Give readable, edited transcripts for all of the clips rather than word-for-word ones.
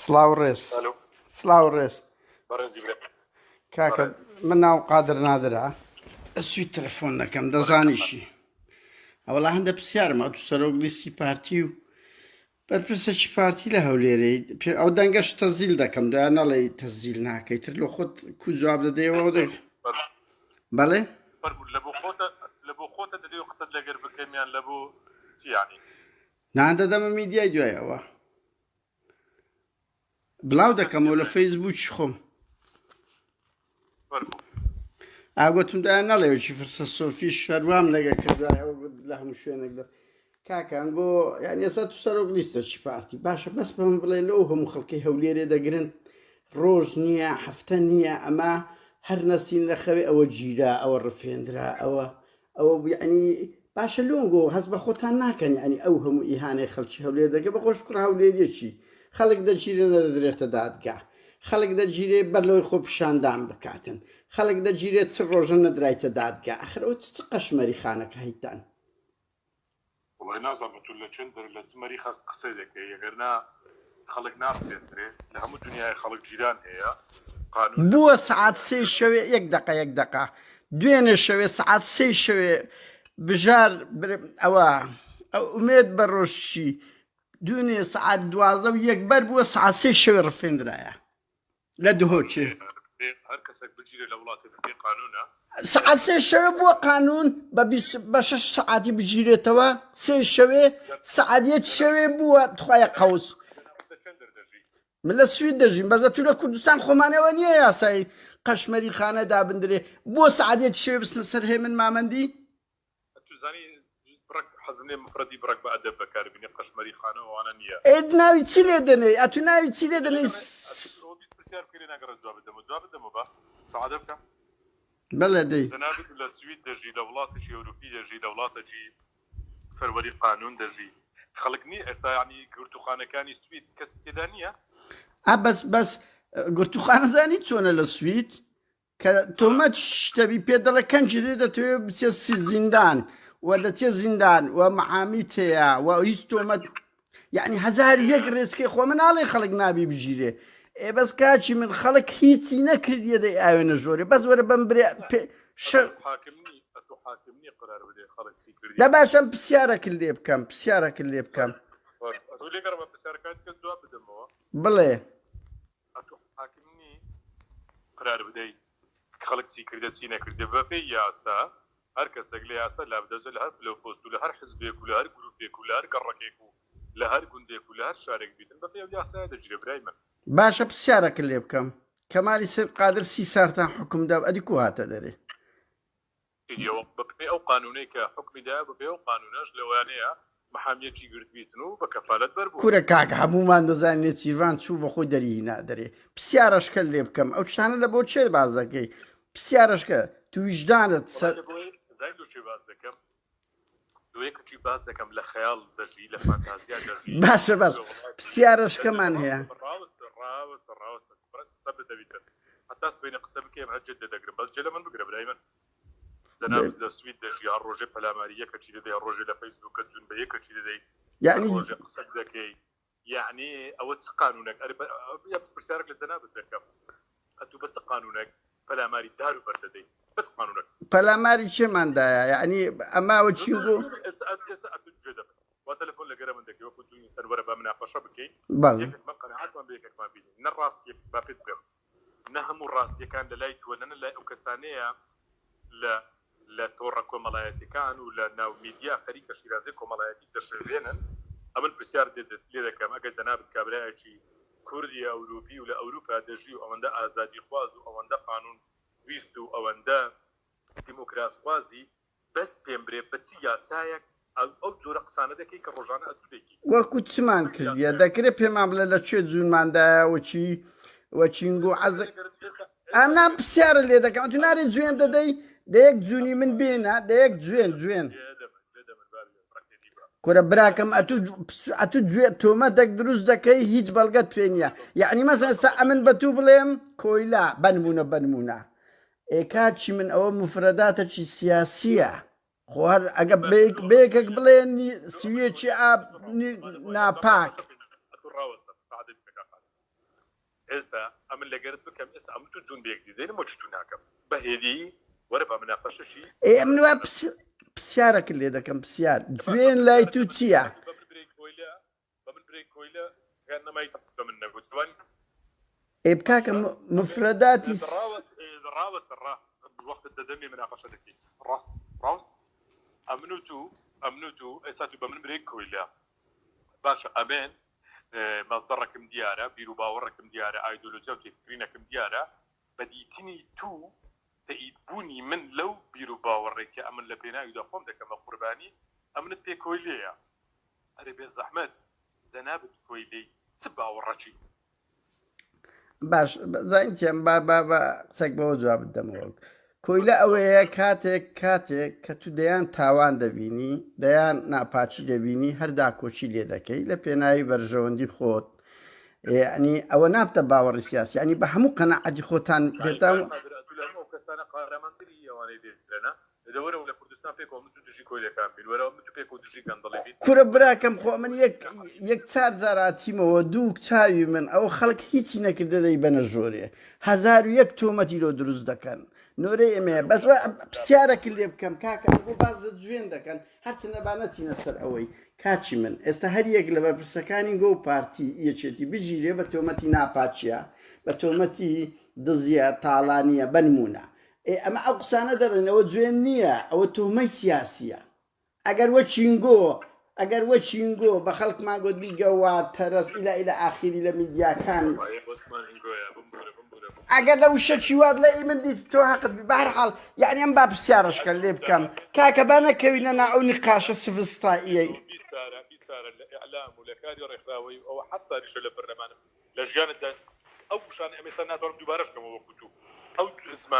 سڵاو ڕێز الو سڵاو ڕێز بەڕێزی برێ کاکە من ناو قادر نادرا ئەسوی تەلەفۆن دەکەم دەزانیشی ئەوڵا هەندە پرسیارم ئەو سەرۆک لیستی پارتی و بەرپرسێکی پارتی لە هەولێرەی ئەو دەنگەش تەزیل دەکەم دوایان نەڵێ تەزیل ناکەیت تر لە خۆت کو جواب دەدەیەوە بەڵێ لە بۆ خۆتە دەدەی و قسەت لەگەر بکەمیان لە بۆ چی یانی نادەدەمە میدیای دوایەوە بڵاو دەکەمەوە لە فەیسبووکی خۆم ئاگوتم دایان نەڵێوەکی فرسە سۆفی شەروام لەگە کردایەوە لە هەموو شوێنێک کاکان بۆ یان ئێستا تو سەرۆک لیستەکی پارتی باشە بەس بەم بڵێ لەو هەموو خەڵکی هەولێرێ دەگرن ڕۆژ نییە هەفتە نییە ئەمە هەر نەسین لە خەوێ ئەوە گیرا ئەوە ڕفێنرا ئەوە یعنی باشە لۆنگۆ هەست بە خۆتان ناکەن ینی ئەو هەموو ئیهانەی خەڵکی هەولێر دەگە بە خۆش کوڕ هەولێریەکی خەڵک دەگیرێ نەدەدرێتە دادگا خەڵک دەگیرێ بەرلەوەی خۆ پیشاندان بکاتن خەڵک دەگیرێت چ ڕۆژە نەدرایتە دادگا ئەخرەوە چ قەشمەری خانەکە هەیتان وڵی نازانم تو لە چەند لە چ مەریخە قسەی دەکەی ئەگەرنا خەڵک ناپێترێ لە هەموو دنیای خەڵک جیران هەیە بووە سعات سێ شەوێ یەک دقە دوێنێ شەوێ سعات سێ شەوێ بژار ئەوە ئومێد بە ڕۆژچی دوێنێ سعات 12 و یەک بەر بووە سعات سێ شەوێ ڕفێنرایە لە دهۆچێ هەر کەسێک بگیرێ لە وڵاتی پێ قانونە سعات سێ شەوێ بووە قانون بە 6 سعاتی بگیرێتەوە سێ شەوێ سعات یەک شەوێ بووە توخوایە قەوس من لە سوید دەژیم بەزە تو لە کوردستان خۆمانەوە نییە یاسای قەشمەری خانە دابدرێ بۆ سعات یەک شەوێ بستنە سەر هێ من مامەندی توزانی حەزم لێ مفرەدی بڕک بە ئەدەب بەکاربێنێ قەشمەری خانەوەوانە نییە ئێد ناوی چی لێ دەنێ ئەتو ناوی چی لێ دەنێ پرسیار بکەرێ ناگەڕێت جواب بدەمەوە بە سەعادە بکە بەڵێ دەی جەنابێت لە سوید دەژی لە وڵاتێکی ئەوروپی دەژی لە وڵاتێکی سەروەری قانون دەژی خەڵک نییە ئێستا یعنی گرتوخانەکانی سوید کەسی تێدا نییە بەس گرتوخانەزانی چۆنە لە سوید کە تۆمەت شتەبی پێ دەڵێ کەنجی لێ دەتەوێت بچێت زیندان و دەچێت زیندان و مەحامیت هەیە و هیچ تۆمەت یعنی هەزار یەک ڕێزکەی خۆ من ناڵێ خەڵک نابی بژیرێ بەس کاچی من خەڵک هیچی نەکردیە دەی ئاوێنە ژۆرێ بەس وەرە بەم برێ لە باشم پرسیارەکە لێ بکەم بڵێ قرار بدەیت خەڵک چی کردە چی نەکردێ بەپێی یاسا هەر کەسێک لە یاسا لابدەجە لە هەر پلۆپۆست و لە هەر حزبێک و لە هەر گروپێک و لە هەر گەڕەکێک و لە هەر گوندێک و لە هەر شارێک بیتن بەپێی ئەو یاسایە دەگیرێ برای من باشە پرسیارەکە لێ بکەم کەمالی سەر قادر 30 ساڵتان حکومدا ئەدی کو هاتە دەرێ بەپێی ئەو قانونەی کە حکمیدا بەپێی ئەو قانونەش لەوانەیە محامیەکی گرتبیتن و بە کەفالەت بەربوو کورە کاکە هەمومان دەزانێت چیروان چوو بە خۆی دەرینا دەرێ پرسیارەشکە لێ بکەم ئەو شتانە لە بۆ چێ باز دەکەی پرسیارەشکە تو ویژدانت باز دەکەم دوێکەکی باز دەکەم لە خەیاڵ دەژی لە فانتازیا دەژی باشە باش پرسیارەشکەمان هەیە بدەویتن هەتا سبەینە قسە بکەم هەرجێت دەگرم بەس جێ لە من بگرە برای من جەناب لە سوید دەژی هەر ڕۆژێ پەلاماری یەکەچی دەدەی هەر ڕۆژێ لە فەیسبووکە جون بە یەکەچی دەدەی یعنی ڕۆژێ قسە دەکەی یعنی ئەوە چ قانونێک پرسیارێک لە جەنابت دەکەم ئەتوو بە چ قانونێک پەلاماری دار و بەردەدەی بەس قانونێک پەلاماری چێماندایە یعنی ئەماوە چی بوو وا تەلەفۆن لەگەرە من دەکەی وەکو دوی سەروەرە بە مناقەشە بکەی بەڵێ قەناعەتمان بە یەکێکمان بینی نە ڕاستی با پێت بێم نە هەموو ڕاستیەکان لە لای تووە نە لای ئەو کەسانەیە لە تۆڕە کۆمەڵایەتیەکان و لە ناو میدیا خەریکە شیرازەی کۆمەڵایەتی دەشێنن ئەمن پرسیار لێ دەکەم ئەگەر جەنابەت کابرایەکی کوردی ئەوروپی و لە ئەوروپا دەژی و ئەوەندە ئازادی خواز و ئەوەندە قانون ویست و ئەوەندە دیموکراسخوازی بەس پێم برێ بەچی یاسایەک ئەو جۆرە قسانە دەکەی کە ڕۆژانە ئەتودێکی وەکو چمان کردیە دەکرێت پێمان بڵێ لە کوێ جوونماندایە وەچینگۆ عەز ئەمنا پرسیارە لێ دەکەم تو نارێت گوێم دەدەی دەیەک جوونی من بێنە دەیەک جوێن کورە براکەم ئەتو تۆمەتێک دروست دەکەی هیچ بەڵگەت پێ نییە یعنی مەسەڵەن ئێستا ئەمن بە تو بڵێم کۆیلا بنمونە ئێکاچی من ئەوە مفرەداتەکی سیاسیە خۆ هەر ئەگە بەیەکێک بڵێن سویەکی ئاب ناپاک ئێستا ئەمن لەگەرت بکەم ئێستا ئەم تو جون بێک دیدەین مۆ چتو ناکەم بەهێدی وەرە بە مناقەشەشی ئێم نوە پرسیارەکە لێ دەکەم پرسیار گوێن لای تو چییە؟ بە من برێک کۆیلە نەمای بە من نەگوتوان ئێ بکاکە مفرەداتی ڕاوەستە وەخت دەدەمی مناقەشە دەکەی ڕاست ئەمن و تو ئێستا تو بە من برێک کۆیلە باشە ئەمێن مەزدەڕەکەم دیارە بیر و باوەڕەکەم دیارە ئایدۆلۆجیا و تێکفکرینەکەم دیارە بەدیتنی تو تەئیدبوونی من لەو بیر و باوەڕێکی ئەمن لە پێناویدا خۆم دەکەمە قوربانی ئەمنت پێ کۆیلەیە ئەرێ بێ زەحمەت دەنابێت کۆیلەی چ باوەڕەچی باش زانیتیان با قسەک بەوە جواب بدەمەوە کۆیلە ئەوەیە کاتێک کە تو دەیان تاوان دەبینی دەیان ناپاچی دەبینی هەردا کۆچی لێ دەکەی لە پێناوی بەرژەوەندی خۆت ینی ئەوە نابتە باوەڕی سیاسی ینی بە هەموو قەنەعەتی خۆتان بێتان کەسانە قارەمانتری ئەوانەی دێترێنە لەوەرە لە کوردستان پێک من تو دژی کۆیلەکان بین وەرە من تو پێک و دژی گەندەڵی بین کورە براکەم خۆ من یەک چار جاراتیمەوە دوو چاوی من ئەو خەڵک هیچی نەکردە دەی بەنە ژۆرێ 1001 تۆمەتی لۆ دروست دەکەن نۆرەی ئەمەیە بەس پرسیارەکە لێ بکەم کاکە بۆ باز لە جوێن دەکەن هەرچەندە با نەچینە سەر ئەوەی کاچی من ئێستا هەر یەک لە بەرپرسەکانی گۆ پارتی یەکێتی بگیرێ بە تۆمەتی ناپاچیە بە تۆمەتی دزیە تاڵانیە بنمونە ئەمە ئەو قسانە دەڕێنەوە جوێن نییە ئەوە تۆمەی سیاسیە ئەگەر وە چینگۆ بە خەڵک ماگۆت بیگەوە تەرەس ئیلا ئاخیری لە میدیاکان ئەگەر لە وشەکی وات لە من دیت تۆ حەقت بە هەر حاڵ یعنی ئەم با پرسیارەشکە لێ بکەم کاکە با نەکەوینە نا ئەو نیقاشە سڤستاییەی بیسارە لە ئیعلام و لە کاری ڕێکخراوەی ئەوە حەفت ساریشە لە بەرلەمانم لە ژیانتدا ئەو شانە ئەمێستا ناتوانم دووبارەش بکەمەوە وەکو تو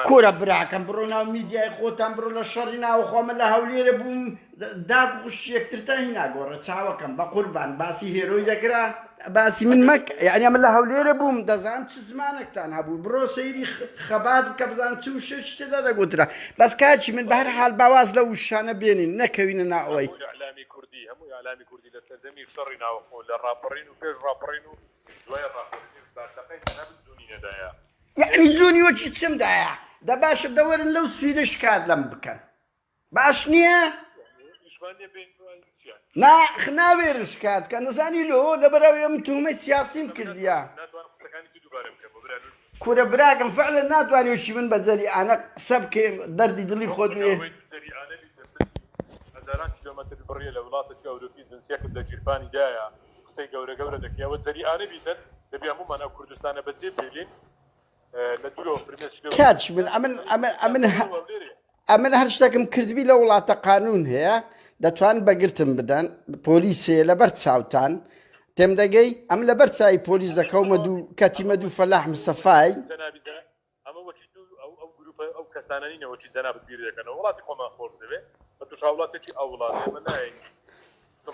کورە براکەم بڕۆ ناو میدیای خۆتان بڕۆ لە شەڕی ناوخۆمە لە هەولێرە بووم داد خوشت یەکترتا هی ناگۆڕە چاوەکەم بە قوربان باسی هێرۆی دەکرا باسی من مەک یعنی ئەمە لە هەولێرە بووم دەزانم چ زمانێکتان هەبوو بڕۆ سەیری خەبات بکە بزان چ وشە شتێدا دەگوترا بەس کاچی من بە هەر حاڵ باواز لە وشانە بێنین نەکەوینە ناوەی ئەعلامی کوردی هەموو ئەعلامی کوردی لە سەردەمی شەڕی ناوخۆ لە ڕاپەڕین و پێش ڕاپەڕین و دوای ڕاپەڕین باشەکەی نەبن زوونینەدایە یعنی زوونی وەچی چمدایە دە باشە دەوەرن لەو سویدە شکات لەم بکەن باش نییە ناوێرە شکات کە نزانی لۆ لە بەراوی من تومەی سیاسیم کردیا کورە براکەم فعلا ناتوانانی وشی من بە جەریئانە قسە بکەی دەردی دڵی خۆت وێ 1000 کیلۆمەتر بڕیە لە وڵاتێکی ئەوروپی جنسیەکەت لە جیرفانی دایە قسەی گەورە دەکەیەوە جەریئانە بیتن دەبێ هەمومان ئەو کوردستانە بەجێ بێلین کاچ من ئەمن هەر شتێکم کردبی لە وڵاتە قانون هەیە دەتوان بەگرتم بدەن پۆلیسێ لەبەر چاوتان تێم دەگەی ئەم لەبەر چای پۆلیس دەکەومە دوو کەتیمە دوو فەلاح مسەفای ئەمە وەچی ئەو گروپە ئەو کەسانەنینەوەچی جەنابەت بیر دەکەنەوە وڵاتی خۆمان خۆش دەبێت بە توش وڵاتێکی ئەو وڵاتی ئەمە نایە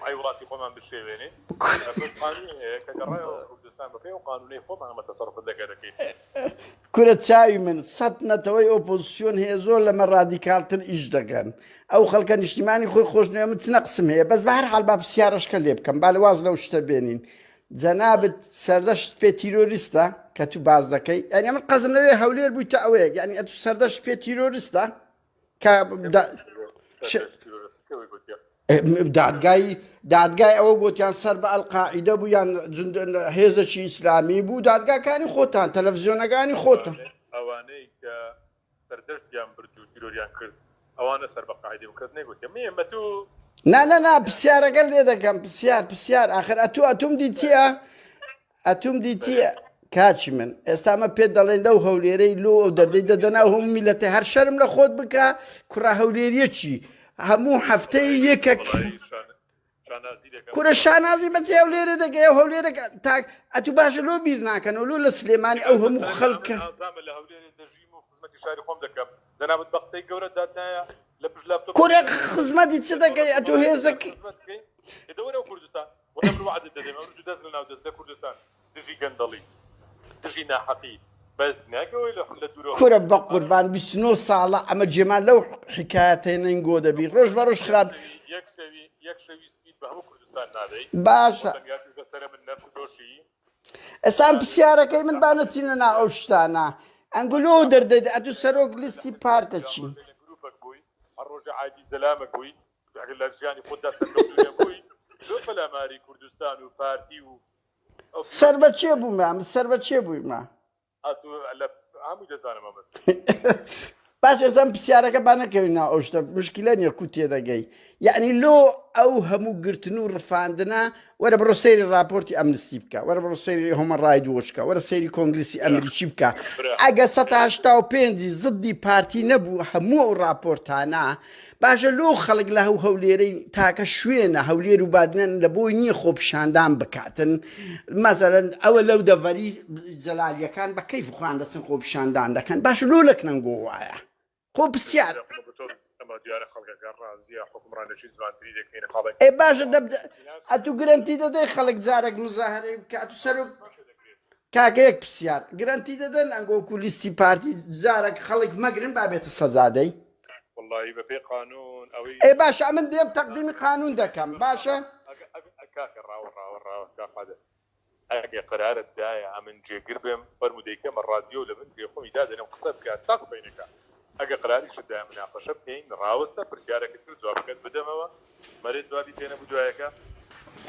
ئەی وڵاتی خۆمان بشێوێنێ قانونی هەیە کە گەڕایەوە کوردستان بەپێ و قانونی خۆمان ئەمە تەسەڕوفت دەکەین کورە چاوی من سەد نەتەوەی ئۆپۆزیسیۆن هەیە زۆر لەمە ڕادیکالتر ئیش دەکەن ئەو خەڵکە نیشتیمانی خۆی خۆشنەوە من چنە قسم هەیە بەس بە هەر حاڵ با پرسیارەشکە لێ بکەم با لەواز لەو شتە بێنین جەنابەت سەردەشت پێ تیرۆریستە کە تو باز دەکەی یعنی من قەزم لەوێ هەولێر بوویتە ئەوەیە یعنی ئەتو سەردەشت پێ تیرۆریستە کە دادگای ئەوە گوتیان سەر بە ئەلقاعیدە بوو یان هێزەکی ئیسلامی بوو دادگاکانی خۆتان تەلەڤیزیۆنەکانی خۆتان ئەوانەی کە سەردەشتیان برد و تیرۆریان کرد ئەوانە سەر بە قاعیدە و کەس نەیگوتیان مێمە تو نا پرسیارەکە لێ دەکەم پرسیار ئاخر ئەتوم دیتیە کاچی من ئێستامە پێت دەڵێن لەو هەولێرەی لۆ ئەو دەردەی دەدەنا هەموو میلەتە هەر شەرم لە خۆت بکە کوڕە هەولێریەکی هەموو هەفتەی یەکێک کورە شانازی بەچێ هەولێرە دەکەی ئەو هەولێرەکە تا ئەتو باشە لۆ بیر ناکەنەوە لۆ لە سلێمانی ئەو هەموو خەڵکە لە هەولێرە دەژیم و خزمەتی شاری خۆم دەکەم جەنابەت بە قسەی گەورە دادنایە لە پشت لاپتۆپ کورە خزمەتی چ دەکەی ئەتۆ هێزەکە دەوەرە کوردستان وەرە وعدت دەدەم ئەو دەست لە ناو دەست لە کوردستان دژی گەندەڵی دژی ناحەقی بەس ناکەوەی لە دوورەوە کورە بە قوربان 29 ساڵە ئەمە جێمان لەو حکایەتێنەی گۆ دەبی ڕۆژ بە ڕۆژ خراپ یەک شەوی سپید بە هەموو کوردستان نادەی باشە ئێستان پرسیارەکەی من با نەچینە ناو ئەو شتانە ئەنگلۆ دەردەدە ئەتو سەرۆک لیستی پارتە چین گروپك بووی هەر ڕۆژە عادی زەلامە بووی ئەگەر لە ژیانی خۆت دەستەکەوتونە بووی لۆ پەلاماری کوردستان و پارتی و سەر بە چێ بوومە سەر بە چێ بوویمە هاتو لە هەمووی دەزانم ئەمە باش ئێسم پرسیارەکە با نەکەوین ناو ئەو شتە مشکلە نییە کو تێدەگەی یعنی لۆ ئەو هەموو گرتن و ڕفاندنە وەرە بڕۆ سەیری راپۆرتی ئەمنستی بکە وەرە بڕۆ سەیری هۆمە ڕای دۆشکە وەرە سەیری کۆنگرسی ئەمریکی بکە ئەگە 1970 زدی پارتی نەبوو هەموو ئەو راپۆرتانە باشە لۆ خەڵک لە هەو هەولێرەی تاکە شوێنە هەولێر و بادنەن لە بۆی نییە خۆپیشاندان بکاتن مەزەرەن ئەوە لەو دەڤەری جەلالیەکان بە کەیف خوان دەچن خۆپیشاندان دەکەن باشە لۆ لەکنەنگۆ وایە خۆ پرسیار دیارە خەڵکەکە ڕازیە حکومڕانێکی زوانتری دەکەین خاڵێک ئێ باشە ئەتو گرنتی دەدەی خەڵک جارێک مزاهرەی بکات و سەر کاکەیەک پرسیار گرنتی دەدەن ئەنگۆکو لیستی پارتی جارێک خەڵک مەگرن بابێتە سەجادەی والله بەپێی قانون ئەوەی ئێ باشە ئەمن دێم تەقدیمی قانون دەکەم باشە کاکە ڕاوە کاقادە ئەگە قەرارت دایە ئەمن جێگر بێم فەرمودەیکەمە ڕادیۆ لە من پێ خۆمی دادەنم قسە بکات تاس بینەکە ئەگە قەراریشدا مناقەشە بکەین ڕاوەستە پرسیارەکەت کرد جوابەکەت بدەمەوە مەرێت جوابی پێ نەبوو دوایەکە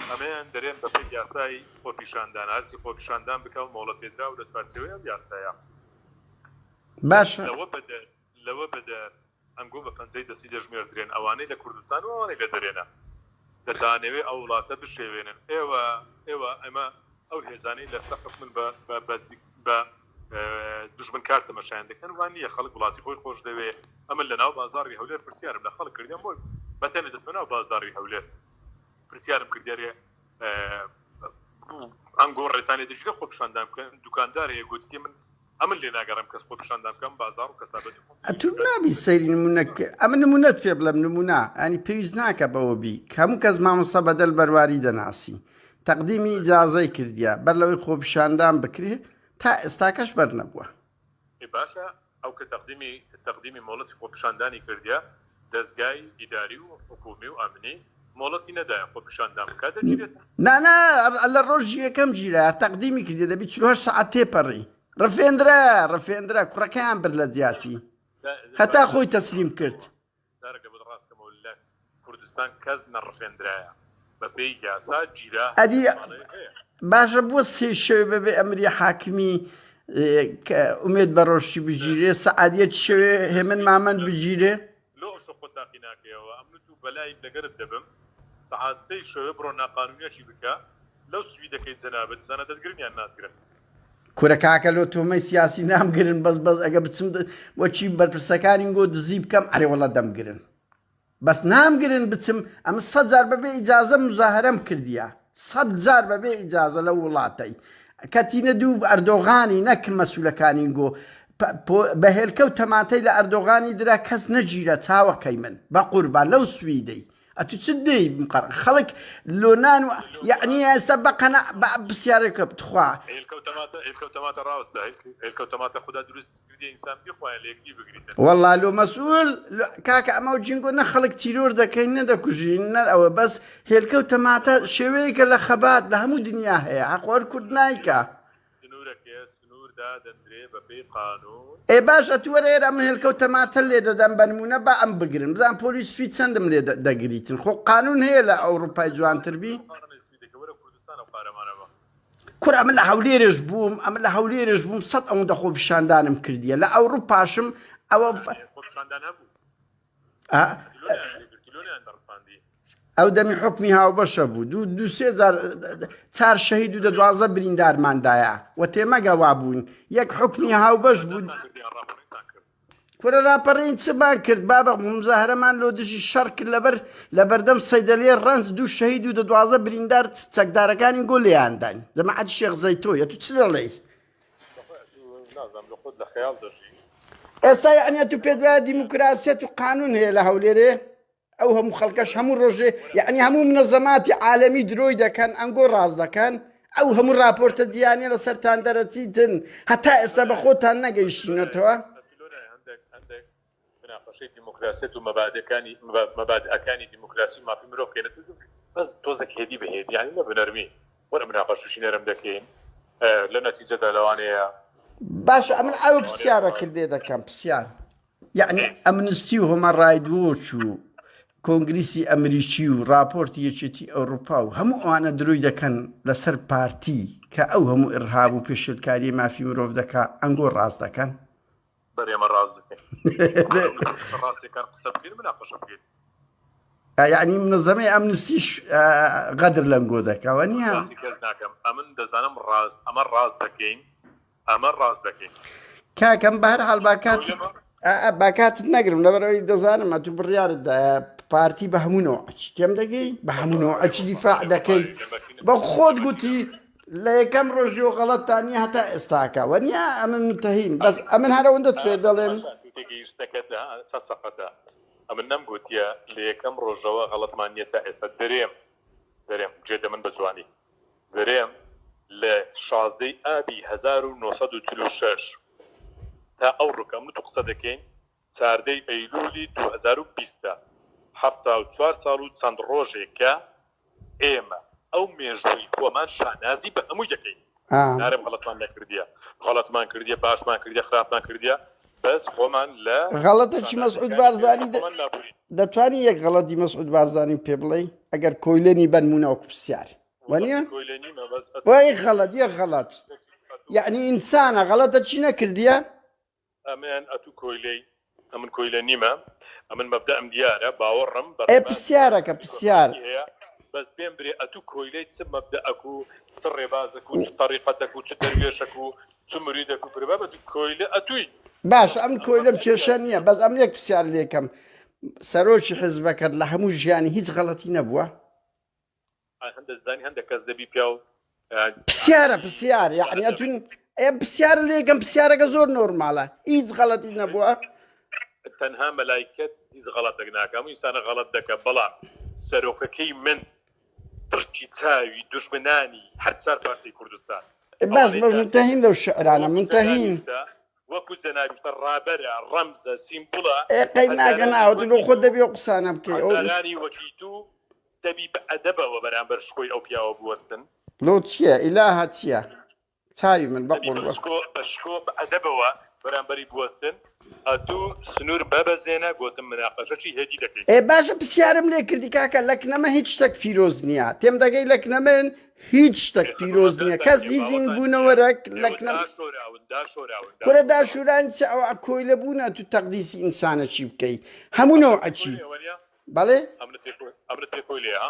ئەمەیان دەرێن بەپێی یاسای خۆپیشاندان هەرچی خۆپیشاندان بکە و مۆڵەت پێدرا و دەتوانسەوەی ئەم یاسایە باشە لەوە بەدە ئەنگۆ بە پەنجەی دەسی دەژمێردرێن ئەوانەی لە کوردستان و ئەوانەی لە دەرێنە دەتانەوێ ئەو وڵاتە بشێوێنن ئێوە ئەمە ئەو هێزانەی لە سەقف من بە دژمن کار تەماشایان دەکەن وان نییە خەڵک وڵاتی خۆی خۆش دەوێ ئەمە لە ناو بازاڕی هەولێر پرسیارم لە خەڵک کردیان بۆی بەتەنێ دەچمە ناو بازاڕی هەولێر پرسیارم کردیارێ ئەنگۆ ڕێتانێ دەژگە خۆپیشاندان بکەن دوکاندارێ گوتی من ئەمن لێ ناگەڕم کەس خۆپیشاندان بکەم بازار و کەسابەتی ئەتو نابی سەیری نمونەکە ئەمە نمونەت پێ بڵێم نمونە ئەنی پێویست ناکە بەوە بی هەموو کەس مامۆستا بەدەل بەرواری دەناسی تەقدیمی ئیجازەی کردیە بەر لەوەی خۆپیشاندان بکرێ تا ئێستاکەش بەر نەبووە باشە ئەو کە تەقدیمی مۆڵەتی خۆپیشاندانی کردیا دەستگای ئیداری و حکومی و ئەمنی مۆڵەتی نەدایە خۆپیشاندان بکات دەگیرێت نانا لە ڕۆژی یەکەم ژیرە تەقدیمی کردی دەبی 48 سەعات تێپەڕی ڕفێندرا کوڕەکەیان بر لە جیاتی هەتا خۆی تەسلیم کرد دارەکە بە ڕاستکەمەوە لە کوردستان کەس نەڕفێندرایە بەپێی یاسا جیرا ئەدی باشە بۆ سێ شەوێ بەبێ ئەمری حاکمی ئومێد بە ڕۆژی بگیرێ سەعادیەت شەوێ هێمن مامەند بگیرێ لۆ خۆ تاقی ناکەیەوە ئەمن و بەلای لەگەرت دەبم سەعاتەی شەوێ بڕۆ ناقانونیەشی بکە لەو سوی دەکەیت جەنابەت زانە دەستگرنیان ناتگرن کورە کاکە لۆ تۆمەی سیاسی نامگرن بەس ئەگە بچم وەچی بەرپرسەکانی گۆ دزی بکەم ئەرێوەڵە دەمگرن بەس نامگرن بچم ئەمە 100 جار بەبێ ئیجازە مزاهرەم کردیە 100 جار بەبێ ئیجازە لە وڵاتەی کەتینە دوو ئەردۆغانی نەک مەسوولەکانی گۆ بە هێلکە و تەماتەی لە ئەردۆغانی درا کەس نەگیرە چاوەکەی من بە قوربان لەو سویدەی ئەتو چ دەی خەڵک لۆنان و یعنی ئێستا بەقەنە پرسیارێکە بتخوا هێلکەوتەماتە ڕاستە هێلکەوتەماتە خوددا دروست کردی ئینسان بخوایە لە یەکدی بگریتن وەڵا لۆ مەسئول کاکە ئەمە و جینگۆ نە خەڵک تیرۆر دەکەین نەدەکوژین نە ئەوە بەس هێلکە و تەماتە شێوەیەکە لە خەبات لە هەموو دنیا هەیە حەقوەر کورد نایکە سنووردا دەندرێ بەپێی قانون ئێ باش ئەتوەرە ئێرە من هێلکە و تەماتە لێ دەدەم بە نمونە با ئەم بگرن بزان پۆلیس فی چەندم لێ دەگریتن خۆ قانون هەیە لە ئەوروپای جوانتربی کورە ئەمە لە هەولێرش بووم ئەمە لە هەولێرش بووم 100 ئەوەندە خۆپیشاندانم کردیە لە ئەوروپاشم ئەوە ئەو دەمی حکمی هاوبەشە بوو دو سێ چار شەهید و 12 بریندارماندایە و تێمەگە وا بوون یەک حکمی هاوبەش بوو کورە راپەڕین چمان کرد بابە مزاهرەمان لۆ دژی شەڕ کرد لە بەردەم سەیدەلێ ڕەنج 2 شەهید و 12 بریندار چەکدارەکانی گۆ لێیاندان جەماعەتی شێخ زەیتۆیە تو چ دەڵێی ئێستا یعنی تو پێت وایە دیموکراسیەت و قانون هەیە لە هەولێرێ ئەو هەموو خەڵکەش هەموو ڕۆژێ یعنی هەموو منەزەماتی عالەمی درۆی دەکەن ئەنگۆ ڕاز دەکەن ئەو هەموو راپۆرتە جیهانی لەسەرتان دەرەچیتن هەتا ئێستا بە خۆتان نەگەیشتینەتەوە مناقەشەی دیموکراسیەت و مەبادئەکانی دیموکراسی و مافی مرۆڤ بکەینە بەس تۆزێک هێدی بەهێدی یعنی نە بنەرمی وەرە مناقەشەشی نەرم دەکەین لە نەتیجەدا لەوانەیە باش ئەمن ئەو پرسیارە کردێ دەکەم پرسیار یعنی ئەمنستی و هۆمە ڕایدوۆچ و کۆنگریسی ئەمریکی و راپۆرتی یەکێتی ئەوروپا و هەموو ئەوانە دروی دەکەن لەسەر پارتی کە ئەو هەموو ئرهاب و پێشلکاری مافی مرۆڤ دەکا ئەنگۆ ڕاست دەکەن بەرێمە ڕاز دەکەین ڕاستێکان قسە بکەین مناقەشە بکەین یعنی منظەمەی ئەمنستیش غەدر لەنگۆ دەکەوە نییە کەس ناکەم ئەمن دەزانم ڕاست ئەمە ڕاست دەکەین ئەمە ڕاست دەکەین کاکەم بە هەر حاڵ باکاتت نەگرم لەبەرەوەی دەزانم ئە تو بڕیارت پارتی بە هەموونەوە تێم دەگەی بە هەموونەوە ئەچ دیفاع دەکەی بە خۆت گوتی لە یەکەم ڕۆژیۆ غەڵەتانی هەتا ئێستاکە وەنیا ئەمن متەهیم بەس ئەمن هەرەوەندە توێ دەڵێن تێگەیشتەکەدا چە سەقەتە ئەمن نەمگوتیە لە یەکەم ڕۆژەوە غەڵەتمان نیە تا ئێستا دەرێم جێدە من بە جوانی دەرێم لە 16 ئابی 1946 تا ئەو ڕووکە من تو قسە دەکەین 4 ئەیلولی 2020 74 ساڵ و چەند ڕۆژێکە ئێمە ئەو مێژووی خۆمان شانازی بە هەمووی دەکەین نارم غەڵەتمان نەکردیە غەڵەتمان کردیە باشمان کردیە خراپمان کردیە بەس خۆمان لە غەڵەتێکی مەسعود بارزانی دەتوانی یەک غەڵەتی مەسعود بارزانی پێ بڵێ ئەگەر کۆیلێنی بنمونەوە پرسیار وەنیە وای غەڵەت یەک غەڵەت یعنی ئینسانە غەڵەتە چی نەکردیە ئەمێن ئەتو کۆیلەی ئەمن کۆیلە نیمە ئەمن مەبدەم دیارە باوەڕم پرسیارەکە پرسیار بەس پێم برێ ئەتو کۆیلەی چ مەبدەئەک و چ ڕێبازەک و چ تەریقەتەک و چ دەروێشەک و چ مریدەک و پربە بە کۆیلە ئەتوی باش ئەم کۆیلەم کێشە نییە بەس ئەم یەک پرسیار لێکەم سەرۆکی حزبەکەت لە هەموو ژیانی هیچ غەڵەتی نەبووە هەندە زانی هەندە کەس دەبی پیا و پرسیار یعنی ئەتون پرسیارە لێکم پرسیارەکە زۆر نۆرمالە هیچ غەڵەتی نەبووە تەنها مەلایکەت هیچ غەڵەتێک ناکەم و ئینسانە غەڵەت دەکە بەڵام سەرۆکەکەی من ترکی چاوی دوژمنانی هەر چار پارتی کوردستان باش منتەهین لەو شعرانە منتەهین وەکو جەنابیشتە ڕابەرە ڕەمزە سیمبوڵە قەی ناکە ناوە لۆ خۆ دەبێ قسانە بکەی ئەوانی وەکی تو دەبی بە ئەدەبەوە بەرامبەر شکۆی ئەو پیاوە بوەستن لۆ چییە ئیلاها چییە چاوی من بەقوڵ بە شکۆ بە ئەدەبەوە بەرامبەری بوەستن ئەتوو سنوور بەبەزێنە گوتم مناقەشەی هێدی دەکەیت باشە پرسیارم لێ کردی کاکە لەکنەمە هیچ شتێک پیرۆز نییە تێم دەگەی لەکنەمەن هیچ شتێک پیرۆز نییە کەس هیچین بوونەوەرەك لەکنەم کورە داشوران چ ئەو کۆیلە بوونە تو تەقدیسی ئینسانە چی بکەی هەموونەوە ئەچی بەڵێ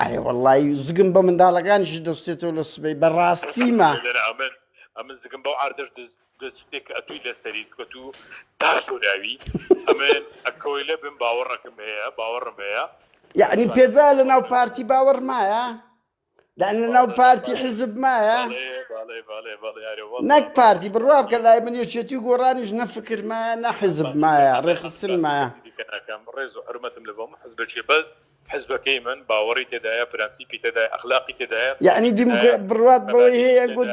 ئەرێ وەڵڵی زگم بە منداڵەکانیش دەستێتەوە لە سبەی بەڕاستیمە ئەمن زگم بەو ئاردەش دەستێک ئەتوی لەسەری کە تو داشۆراوی ئەمن ئەکۆیلە بم باوەڕەکەم هەیە باوەڕم هەیە یعنی پێدوا لە ناو پارتی باوەڕ مایە لە ناو پارتی حزب مایە نەک پارتی بڕوا بکە لای من یەکێتی گۆڕانیش نەفکر مایە نە حزب مایە ڕێخستن مایە ڕێز و حرمەتم لە بۆم حزبەکێ بەس حزبەکەی من باوەڕی تێدایە پرەنسیپی تێدایە ئەخلاقی تێدایە یعنی بڕوات بەوەی هەیە گۆ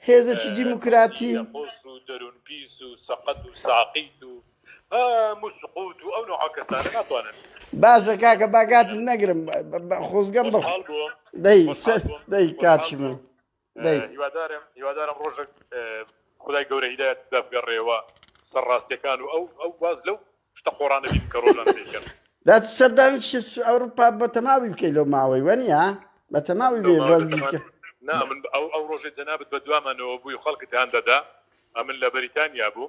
هێزێکی دیموکراتی خۆش و دەروون پیس و سەقەت و ساقیت و هەموو سقوت و ئەو نوع کەسانە ناتوانن باشە کاکە باگاتت نەگرم خۆزگەم بە دەی کاچی من هیوادارم ڕۆژێک خدای گەورە هیدایەت دەبگەڕێەوە سەرڕاستیەکان و ئەو واز لەو شتە خۆڕانە بین کە ڕۆژان دەیکەن دات سەردانش ئەوروپا بە تەماوی بکەی لەو ماوەی وەنیە بە تەماوی بێ بەزیکە من ئەو ڕۆژێ جەنابەت بە دوامانەوە بووی خەڵکت هەان دەدا ئەمن لە بەریتانیا بوو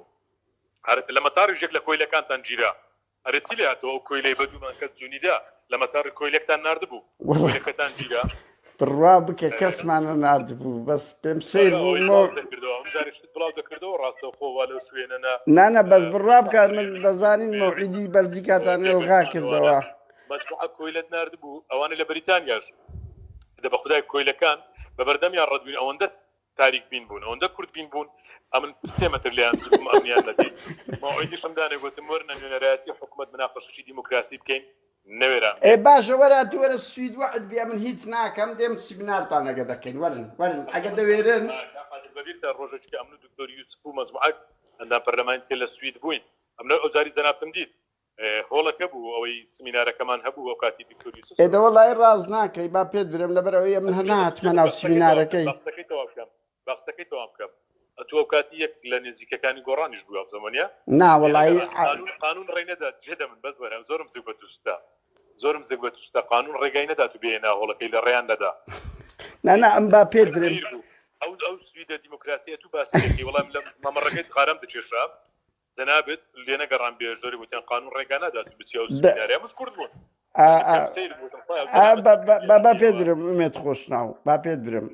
لە مەتاری ژێک لە کۆیلەکانتان گیرا ئەرە چی لە هاتەوە ئەو کۆیلەی بە دوومان کەس جوونیدا لە مەتار کۆیلێکتان ناردبوو کۆیلەکەتان گیرا بڕوا بکە کەسمانە ناردبوو بەس پێم سیر بوو بڵاو دەکردەوە ڕاستەخۆوا لەو شوێنەنا نانە بەس بڕوا بکات من دەزانین مەوعیدی بەلجیکاتان ئێڵغا کردەوە مەجموعە کۆیلەت ناردبوو ئەوانە لە بەریتانیاش دە بە خودای کۆیلەکان بە بەردەمیان ڕەتبووین ئەوەندە تاریک بین بوون ئەوەندە کورد بین بوون ئەمن 3 مەتر لیان ئەمنیان نەدی ماوعیدیشم دانێ گوتم وەرنە نوێنەرایەتی حکوومەت مناقەشەی دیموکراسی بکەین نەوێران باشە وەرە تو وەرە سوید وعد بێ من هیچ ناکەم دێم سیمینارتانەگە دەکەین وەرن ئەگە دەوێرن بەبیێتە ڕۆژێکی ئەمن و دکتۆر یوسف و مەجموعەک ئەندام پەرلەمانیتکە لە سوید بووین ئەمنە ئەوجاری زەنابتم دیت هۆڵەکە بوو ئەوەی سمینارەکەمان هەبوو ئەو کاتی دکتۆر یوسف ئێدەوە لای ڕاز ناکەی با پێت برم لەبەر ئەوەیە من هەنا هاتمە ناو سمینارەکەی بەقسەکەی یەکەوە بکەم ئەتو ئەو کاتی یەک لە نزیکەکانی گۆڕانیش بووە زەمانە ناوەڵی قانون ڕێ نەدا جێدە من بەس وەرە زۆرم زیک بە تووستا زۆرم زیک بە تووستا قانون ڕێگای نەدا تو بێنە هەوڵەکەی لە ڕێیان نەدا نانا ئەم با پێ درێن ئەو سویدە دیموکراسی تو باسی وەڵام لە مەمەڕەکەی قارەم دەچێشە جەنابێت لێ نەگەڕان بێ زۆری وتیان قانون ڕێگا نەدا تو بچی ئەو سویداریا مش کورد بوون با پێ درم ئومێت خۆش ناو با پێ درم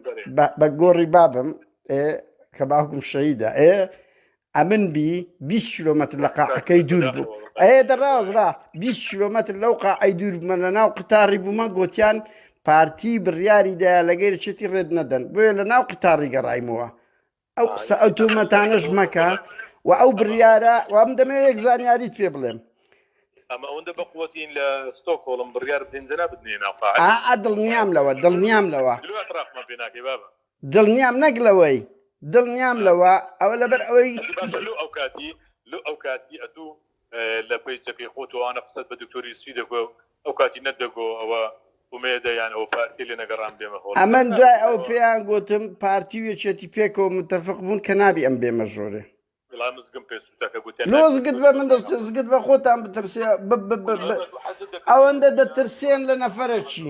بە گۆڕی بابم کە باوکم شەهیدە ئەمن بی 20 کیلۆمەتر لە قاعەکەی دوور بوو دەڕازرا 20 کیلۆمەتر لەو قاعەی دوور بوومە لە ناو قتاری بوومە گوتیان پارتی بڕیاریدا لەگەر چێتی ڕێت نەدەن بۆیە لە ناو قتاری گەڕایمەوە ئەو قسە ئەو تۆمەتانەش مەکە و ئەو بڕیارە وام دەمەوێت یەک زانیاریت پێ بڵێم ئەمە ئەوەندە بەقوەتین لە ستۆکۆڵم بڕیار بدەنجەنا بدنێ ناوقاع دڵنیام لەوە دڵنیام لەوە دلواتڕاقمە پێ ناکەی بابە دڵنیام نەگلەوەی دڵنیام لەوە ئەوە لەبەر ئەوەی ئەو کاتی ئەتوو لە پێیچەکەی خۆتوانە قسەت بە دکتۆری سوی دەگۆ ئەو کاتی نەدەگۆ ئەوە ومێدەیان ئەو پارتی لێ نەگەڕان بێمە خۆ ئەمە دوای ئەو پێیان گوتم پارتی وێچێتی پێکەوە متفق بوون کە نابی ئەم بێمە ژۆرێ مزگم پێ سوتەکە گوتیان لۆزگت بە من دەستگت بە خۆتان بترسێ ئەوەندە دەترسێن لە نەفەرە چی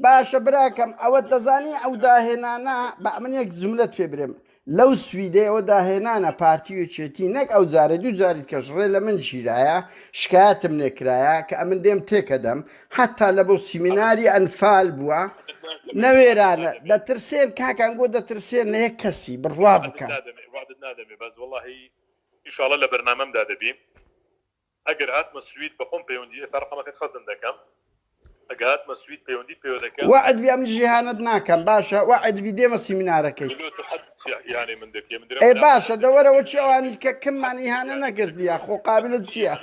باشە براکەم ئەوە دەزانی ئەو داهێنانە بە من یەک جملەت پێ برێم لەو سویدەی ئەوە داهێنانە پارتی وێچێتی نەک ئەو جارە دوو جاریت کەش ڕێ لە من شیرایە شکایەتم لێکرایە کە ئەمن دێم تێکەدەم حتا لە بۆ سیمیناری ئەنفال بووە نەوێرانە دەترسێن کاکان گۆ دەترسێن لە یەک کەسی بڕوا بکەن نادەمێ بەس وەڵاهی ئینشاڵڵا لە بەرنامەمدا دەبیم ئەگەر هاتمە سوید بەخۆم پەیوەندی ئێستا ڕقەمەکەت خەزم دەکەم ئەگە هاتمە سوید پەیوەندی پێوە دەکەم وعد بی ئەم جیهانت ناکەم باشە وعد بی دێمە سیمینارەکەی یانێ من دەکەم ئەی باشە دەوەرەوە چی ئەوانی کە کممان ئیهانە نەکردیە خۆ قابلت چییە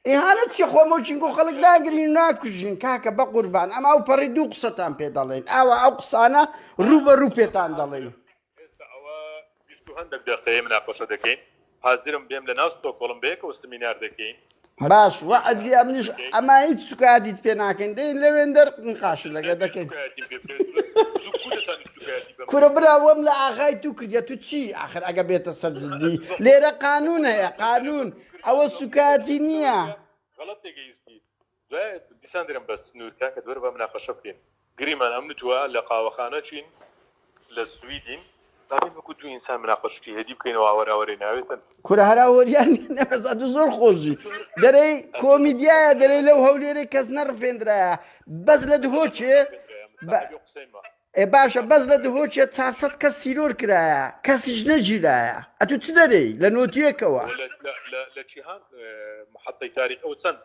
ئیهانەت چی خۆمە چینگۆ خەڵک لاگرین ناکوژین کاکە بە قوربان ئەمە ئەو پەڕی دوو قسەتان پێ دەڵێن ئاوا ئەو قسانە ڕوو بە ڕوو پێتان دەڵێن ئێستا ئەوە 20 دقیقەیە مناقەشە دەکەین حازرم بێم لە ناو ستۆکۆڵم بەیەکەوە سمینار دەکەین باش وعد بی ئەمنیش ئەما هیچ سوکاتیت پێ ناکەین دەین لەوێن دەرقاش لەگە دەکەین کورە براوەم لە ئاغای تو کردە تو چی ئاخر ئەگە بێتە سەر جددی لێرە قانون هەیە قانون ئەوە سوکاتی نییە غەڵەت تێگەیشتی دوای دیسان دەرم بە سنوورکە کە دووەرە بە مناقەشە بکەین گریمان ئەم نتووە لە قاوەخانە چین لە سویدین دابین وەکو دوو ئینسان مناقەشتی هەدی بکەینەوە ئاوەراوەرەی ناوێتن کورە هەراوەریان نەمەزات زۆر خۆشی دەرەی کۆمیدیایە دەرەی لەو هەولێرەی کەس نەڕفێنرایە بەس لە دهۆچێ باشە بەس لە دهۆچێ 400 کەس سیرۆر کرایە کەسیش نەگیرایە ئەتو چ دەرەی لە نۆتیەکەوە لە چیهان محەتەی تاریخ ئەو چەند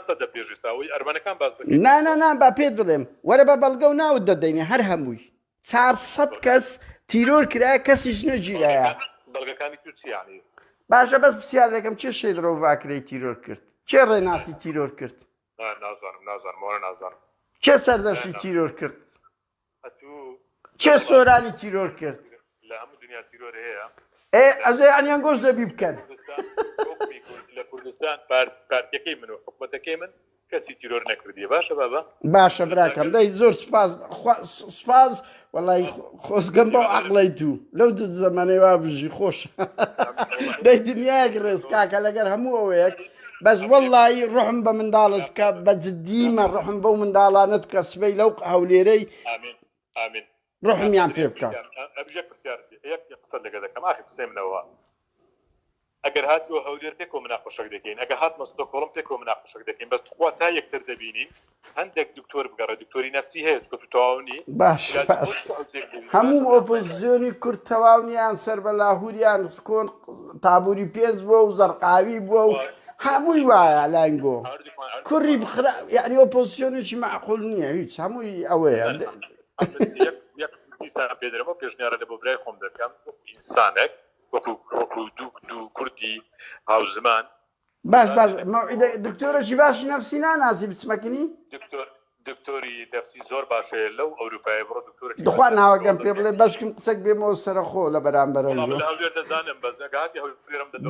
سەدە پێشی ساوی ئەرمانەکان باز دەکەن نانان با پێ دڵێم وەرە بە بەڵگە و ناوت دەدەینێ هەر هەمووی 400 کەس تیرۆر کرایە کەسیش نەگیرایە بەڵگەکانی تو چیانی باشە بەس پرسیار دەکەم چێ شێدرۆڤاکرەی تیرۆر کرد چێ ڕێناسی تیرۆر کرد نازانم چێ سەردەشی تیرۆر کرد چێ سۆرانی تیرۆر کرد لە هەموو دنیا تیرۆر هەیە ئەزێ ئەنیان گۆش دەبی بکەن لە کوردستان پارتیەکەی من و حکومەتەکەی من کەسی تیرۆر نەکردیە باشە بابا باشە براکەم دەی زۆر سپاس وەڵی خۆزگەم بۆ عەقڵەی تو لەو دوو زەمانەی وا بژی خۆش دەی دنیایەک ڕێز کاکە لەگەر هەموو ئەوەیەک بەس وەڵی ڕحم بە منداڵت کە بە جددیمە ڕحم بەو منداڵانت کە سبەی لەو هەولێرەی ئامین ڕحمیان پێ بکە ئەبژێ پرسیارتی یەک قسە لەگە دەکەم ئاخی قسەی منەوە ئەگەر هاتووە هەولێر تێکۆ مناقەشەک دەکەین ئەگە هاتمە ستۆکۆڵم تێکۆ مناقەشەک دەکەین بەس خوا تا یەکتر دەبینین هەندێک دکتۆر بگەڕێ دکتۆری نەفسی هەیە کە تو تەواونی باش هەموو ئۆپۆزیسیۆنی کورد تەواونیان سەر بە لاهوریان کۆن تابووری پێنج بووە و زەرقاوی بووە و هەمووی وایە لاینگۆ کوڕی بخرا یعنی ئۆپۆزیسیۆنێکی معقول نییە هیچ هەمووی ئەوەیە دیسان پێدرەوە پێشنیارە لە بۆ برای خۆم دەکەم ئینسانێک وەکو دوو کوردی هاوزمان باش دکتۆرەکی باشی نەفسی ناناسی بچمەکنی دکتۆری نەفسی زۆر باشەیە لەو ئەوروپای بڕۆ دکتۆرێکی دخوا ناوەگەم پێ بڵێ بەشکم قسەک بێمەوە سەرخۆ لە بەرامبەرەوە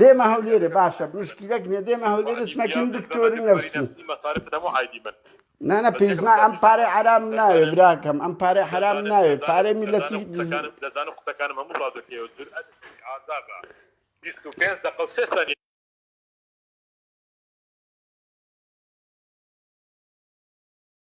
دێمە هەولێرە باشە مشکلەک نیە دێمە هەولێرە چمەکین دکتۆری نەفسی نانا پیزنا ئەم پارەی حرام ناوێ براکەم ئەم پارەی حرام ناوێ پارەی میلەتی دەزانم قسەکانم هەموو ڕادەکەوە جورئەت ئازابە 25 دقیقە و 3 ثانیە